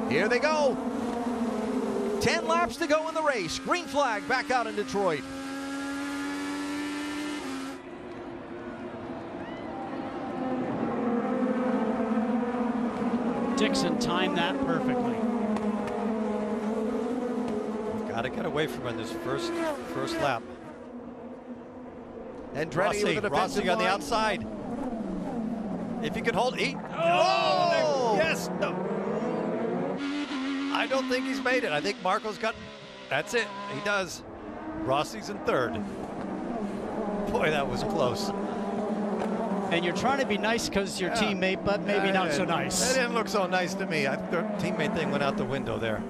Here they go. 10 laps to go in the race. Green flag back out in Detroit. Dixon timed that perfectly. Got to get away from him this first lap. And Rossi on the outside. If he could hold, yes, no. I don't think he's made it. I think Marco's got, that's it, he does. Rossi's in third. Boy, that was close. And you're trying to be nice because your teammate, but maybe not so nice. That didn't look so nice to me. The teammate thing went out the window there.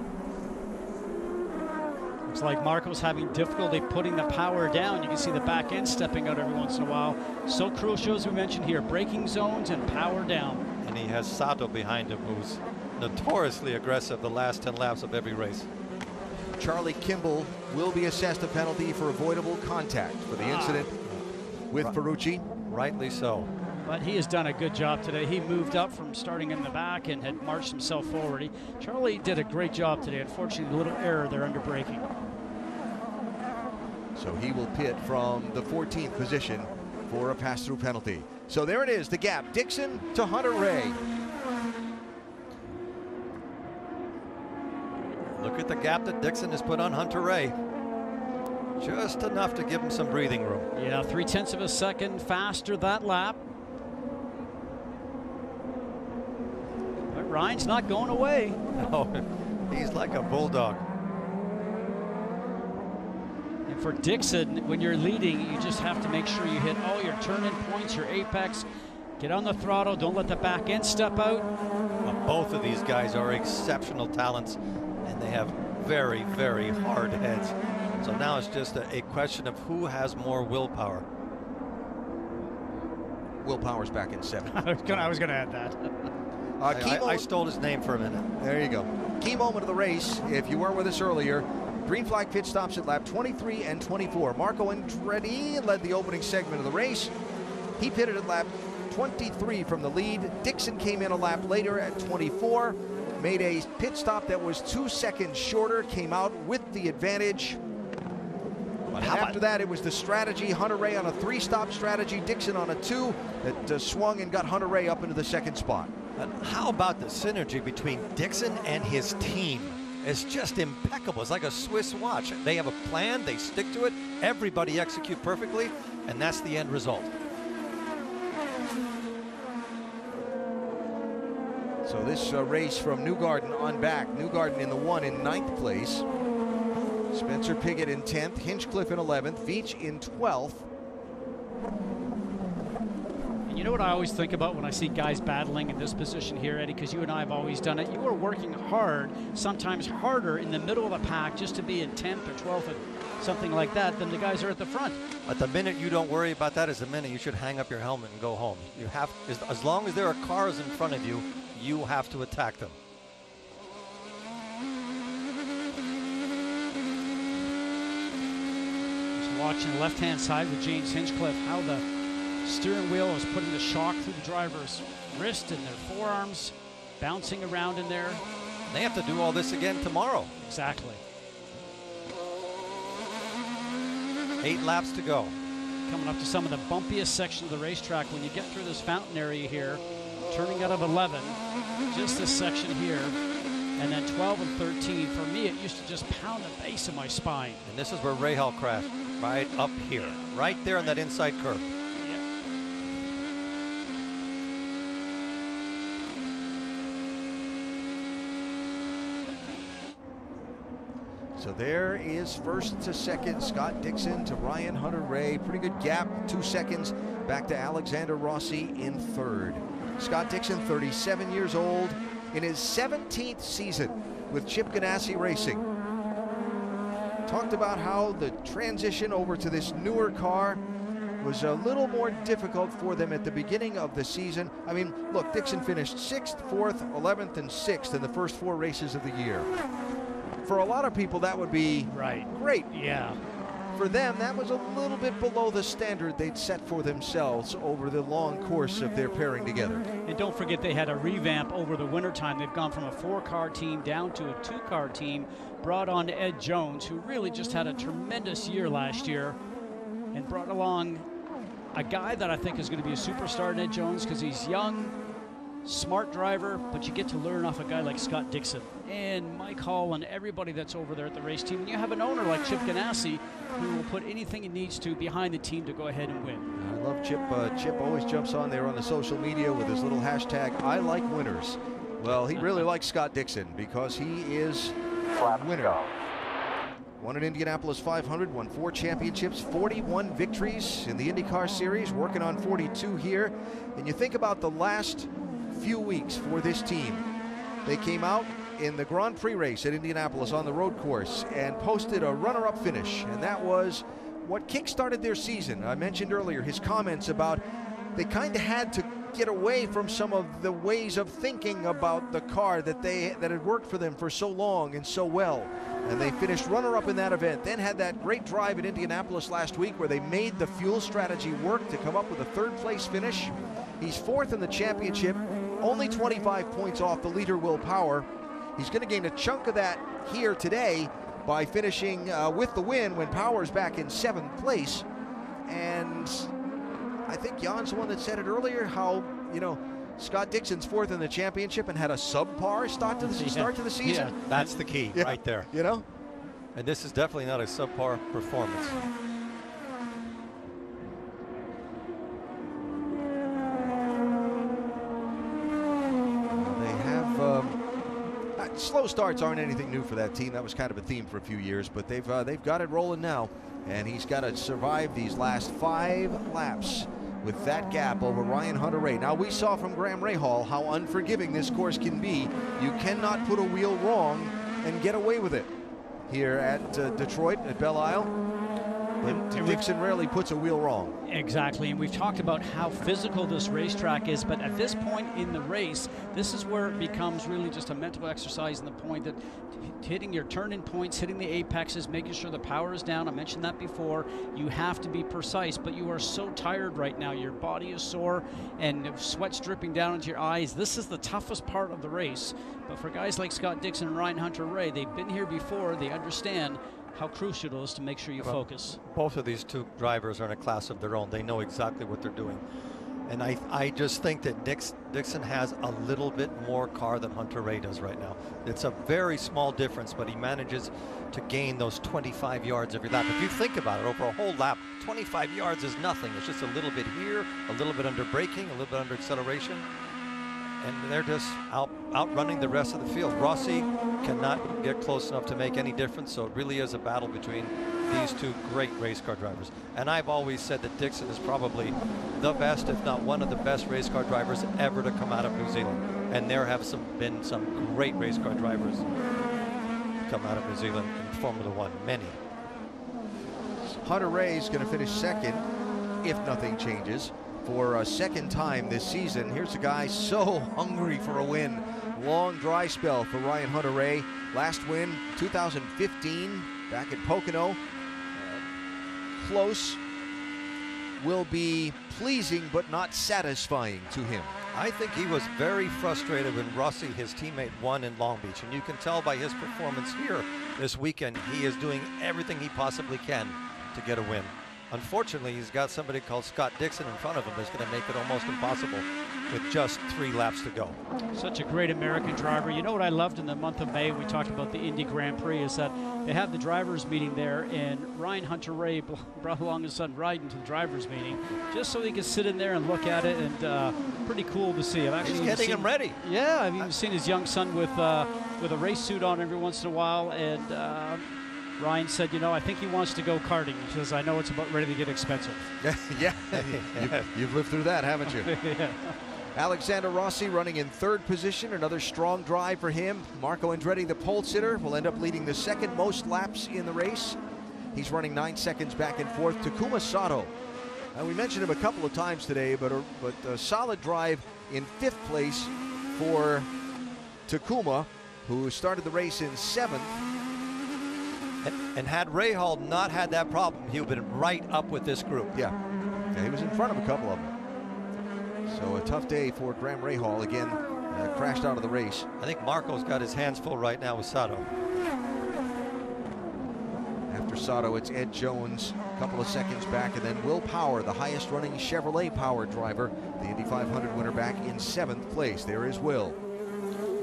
Looks like Marco's having difficulty putting the power down. You can see the back end stepping out every once in a while. So crucial, as we mentioned here, braking zones and power down. And he has Sato behind him, who's notoriously aggressive the last 10 laps of every race. Charlie Kimball will be assessed a penalty for avoidable contact for the incident with Ferrucci. Rightly so. But he has done a good job today. He moved up from starting in the back and had marched himself forward. Charlie did a great job today. Unfortunately, a little error there under braking. So he will pit from the 14th position for a pass-through penalty. So there it is, the gap. Dixon to Hunter-Reay. Look at the gap that Dixon has put on Hunter-Reay. Just enough to give him some breathing room. Yeah, 0.3 of a second faster that lap. But Ryan's not going away. No, he's like a bulldog. And for Dixon, when you're leading, you just have to make sure you hit all your turn-in points, your apex. Get on the throttle, don't let the back end step out. Well, both of these guys are exceptional talents, and they have very, very hard heads. So now it's just a question of who has more willpower. Willpower's back in 7th. I was gonna add that. I stole his name for a minute. There you go. Key moment of the race, if you weren't with us earlier, green flag pit stops at lap 23 and 24. Marco Andretti led the opening segment of the race. He pitted at lap 23 from the lead. Dixon came in a lap later at 24, made a pit stop that was 2 seconds shorter, came out with the advantage. And after that, it was the strategy. Hunter-Reay on a 3-stop strategy, Dixon on a 2 that swung and got Hunter-Reay up into the 2nd spot. But how about the synergy between Dixon and his team? It's just impeccable. It's like a Swiss watch. They have a plan, they stick to it, everybody execute perfectly, and that's the end result. So this race from Newgarden on back. Newgarden in the 1 in 9th place. Spencer Pigot in 10th, Hinchcliffe in 11th, Veach in 12th. And you know what I always think about when I see guys battling in this position here, Eddie, because you and I have always done it. You are working hard, sometimes harder in the middle of the pack just to be in 10th or 12th or something like that than the guys are at the front. But the minute you don't worry about that is the minute you should hang up your helmet and go home. You have, as long as there are cars in front of you, you have to attack them. Watching the left-hand side with James Hinchcliffe, how the steering wheel is putting the shock through the driver's wrist and their forearms, bouncing around in there. They have to do all this again tomorrow. Exactly. 8 laps to go. Coming up to some of the bumpiest section of the racetrack. When you get through this fountain area here, turning out of 11, just this section here, and then 12 and 13. For me, it used to just pound the base of my spine. And this is where Rahal crashed, right up here, right there on that inside curve. So there is first to second, Scott Dixon to Ryan Hunter-Reay. Pretty good gap, 2 seconds back to Alexander Rossi in 3rd. Scott Dixon, 37 years old, in his 17th season with Chip Ganassi Racing. Talked about how the transition over to this newer car was a little more difficult for them at the beginning of the season. I mean, look, Dixon finished 6th, 4th, 11th, and 6th in the first 4 races of the year. For a lot of people, that would be great. Yeah. for them, that was a little bit below the standard they'd set for themselves over the long course of their pairing together. And don't forget, they had a revamp over the wintertime. They've gone from a 4-car team down to a 2-car team, brought on Ed Jones, who really just had a tremendous year last year, and brought along a guy that I think is going to be a superstar in Ed Jones, because he's young, smart driver, but you get to learn off a guy like Scott Dixon and Mike Hall and everybody that's over there at the race team. And you have an owner like Chip Ganassi who will put anything he needs to behind the team to go ahead and win. I love Chip. Chip always jumps on there on the social media with his little hashtag, I like winners. Well, he really likes Scott Dixon because he is a winner. Won an Indianapolis 500, won 4 championships, 41 victories in the IndyCar series, working on 42 here. And you think about the last few weeks for this team. They came out in the Grand Prix race at Indianapolis on the road course and posted a runner-up finish, and that was what kick-started their season. I mentioned earlier his comments about they kind of had to get away from some of the ways of thinking about the car that had worked for them for so long and so well. And they finished runner-up in that event, then had that great drive at Indianapolis last week where they made the fuel strategy work to come up with a 3rd place finish. He's 4th in the championship, only 25 points off the leader, Will Power. He's going to gain a chunk of that here today by finishing with the win when Power's back in 7th place. And I think Jan's the one that said it earlier, how, you know, Scott Dixon's 4th in the championship and had a subpar start to the season. Yeah, that's the key right there. You know? And this is definitely not a subpar performance. Slow starts aren't anything new for that team. That was kind of a theme for a few years, but they've got it rolling now, and he's got to survive these last 5 laps with that gap over Ryan Hunter-Reay. Now, we saw from Graham Rahal how unforgiving this course can be. You cannot put a wheel wrong and get away with it here at Detroit at Belle Isle. But Dixon rarely puts a wheel wrong. Exactly, and we've talked about how physical this racetrack is, but at this point in the race, this is where it becomes really just a mental exercise in the point that hitting your turn-in points, hitting the apexes, making sure the power is down. I mentioned that before. You have to be precise, but you are so tired right now. Your body is sore and sweat's dripping down into your eyes. This is the toughest part of the race, but for guys like Scott Dixon and Ryan Hunter-Reay, they've been here before. They understand how crucial it is to make sure you focus. Both of these 2 drivers are in a class of their own. They know exactly what they're doing. And I just think that Dixon has a little bit more car than Hunter-Reay does right now. It's a very small difference, but he manages to gain those 25 yards every lap. If you think about it, over a whole lap, 25 yards is nothing. It's just a little bit here, a little bit under braking, a little bit under acceleration. And they're just outrunning the rest of the field. Rossi cannot get close enough to make any difference, so it really is a battle between these 2 great race car drivers. And I've always said that Dixon is probably the best, if not one of the best race car drivers ever to come out of New Zealand. And there have been some great race car drivers come out of New Zealand in Formula One, many. Hunter-Reay is going to finish 2nd if nothing changes for a 2nd time this season. Here's a guy so hungry for a win. Long dry spell for Ryan Hunter-Reay. Last win 2015 back at Pocono. Close will be pleasing but not satisfying to him. I think he was very frustrated when Rossi, his teammate, won in Long Beach, and you can tell by his performance here this weekend he is doing everything he possibly can to get a win. Unfortunately, he's got somebody called Scott Dixon in front of him that's going to make it almost impossible with just 3 laps to go. Such a great American driver. You know what I loved in the month of May, we talked about the Indy Grand Prix, is that they have the drivers meeting there, and Ryan Hunter-Reay brought along his son Ryden to the drivers meeting just so he could sit in there and look at it, and pretty cool to see. He's getting him ready. Yeah, I've even seen his young son with a race suit on every once in a while, and Ryan said, you know, I think he wants to go karting. He says, I know it's about ready to get expensive. Yeah, you've lived through that, haven't you? Yeah. Alexander Rossi running in 3rd position, another strong drive for him. Marco Andretti, the pole sitter, will end up leading the 2nd most laps in the race. He's running 9 seconds back and forth. Takuma Sato, we mentioned him a couple of times today, but a solid drive in 5th place for Takuma, who started the race in 7th. And had Rahal not had that problem, he would have been right up with this group. Yeah, he was in front of a couple of them. So a tough day for Graham Rahal. Again, crashed out of the race. I think Marco's got his hands full right now with Sato. After Sato, it's Ed Jones, a couple of seconds back, and then Will Power, the highest running Chevrolet Power driver, the Indy 500 winner, back in 7th place. There is Will.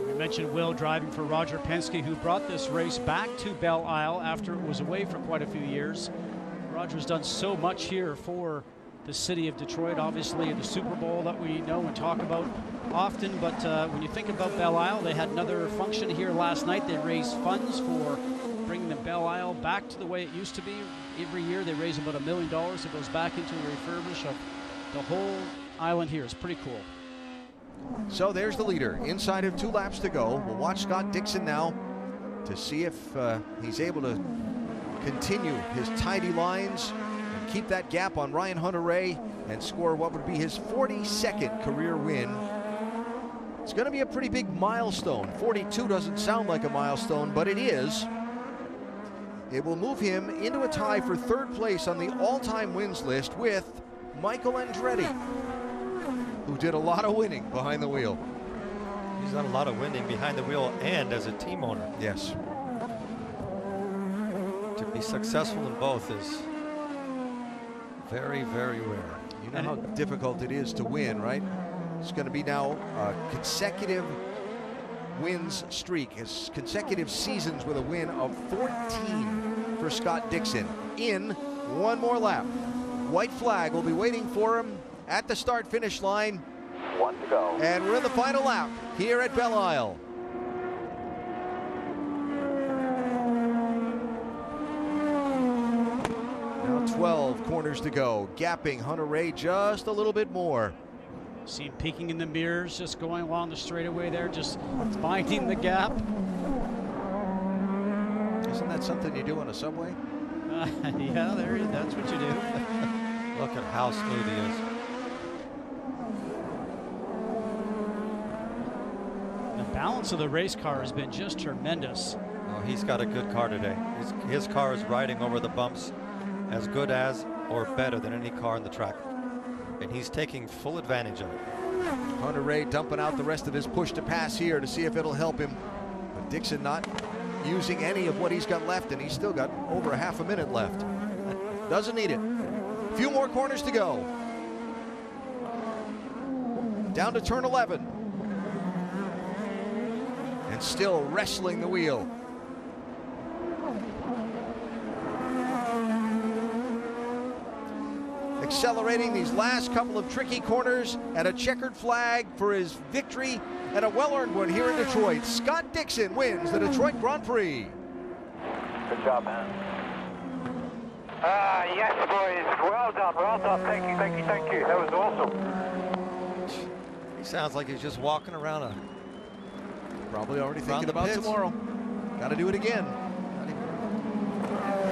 We mentioned Will driving for Roger Penske, who brought this race back to Belle Isle after it was away for quite a few years. Roger's done so much here for the city of Detroit, obviously the Super Bowl that we know and talk about often, but when you think about Belle Isle, they had another function here last night. They raised funds for bringing the Belle Isle back to the way it used to be. Every year they raise about $1 million that goes back into the refurbish of the whole island here. It's pretty cool. So there's the leader, inside of 2 laps to go. We'll watch Scott Dixon now to see if he's able to continue his tidy lines and keep that gap on Ryan Hunter-Reay and score what would be his 42nd career win. It's going to be a pretty big milestone. 42 doesn't sound like a milestone, but it is. It will move him into a tie for 3rd place on the all-time wins list with Michael Andretti, who did a lot of winning behind the wheel. He's done a lot of winning behind the wheel and as a team owner. Yes. To be successful in both is very, very rare. You know how difficult it is to win, right? It's going to be now a consecutive wins streak, his consecutive seasons with a win of 14 for Scott Dixon in 1 more lap. White flag will be waiting for him at the start-finish line. 1 to go. And we're in the final lap here at Belle Isle. Now 12 corners to go, gapping Hunter-Reay just a little bit more. See him peeking in the mirrors, just going along the straightaway there, just finding the gap. Isn't that something you do on a subway? Yeah, that's what you do. Look at how smooth he is. The balance of the race car has been just tremendous. Oh, he's got a good car today. His car is riding over the bumps as good as or better than any car on the track. And he's taking full advantage of it. Hunter-Reay dumping out the rest of his push to pass here to see if it'll help him. But Dixon not using any of what he's got left, and he's still got over a half a minute left. Doesn't need it. A few more corners to go. Down to turn 11. And still wrestling the wheel. Accelerating these last couple of tricky corners, and a checkered flag for his victory, and a well-earned one here in Detroit. Scott Dixon wins the Detroit Grand Prix. Good job, man. Yes, boys. Well done, well done. Thank you, thank you, thank you. That was awesome. He sounds like he's just walking around Probably already thinking the about pits. tomorrow. Got to do it again.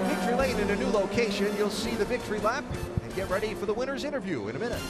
Victory Lane in a new location. You'll see the victory lap and get ready for the winner's interview in a minute.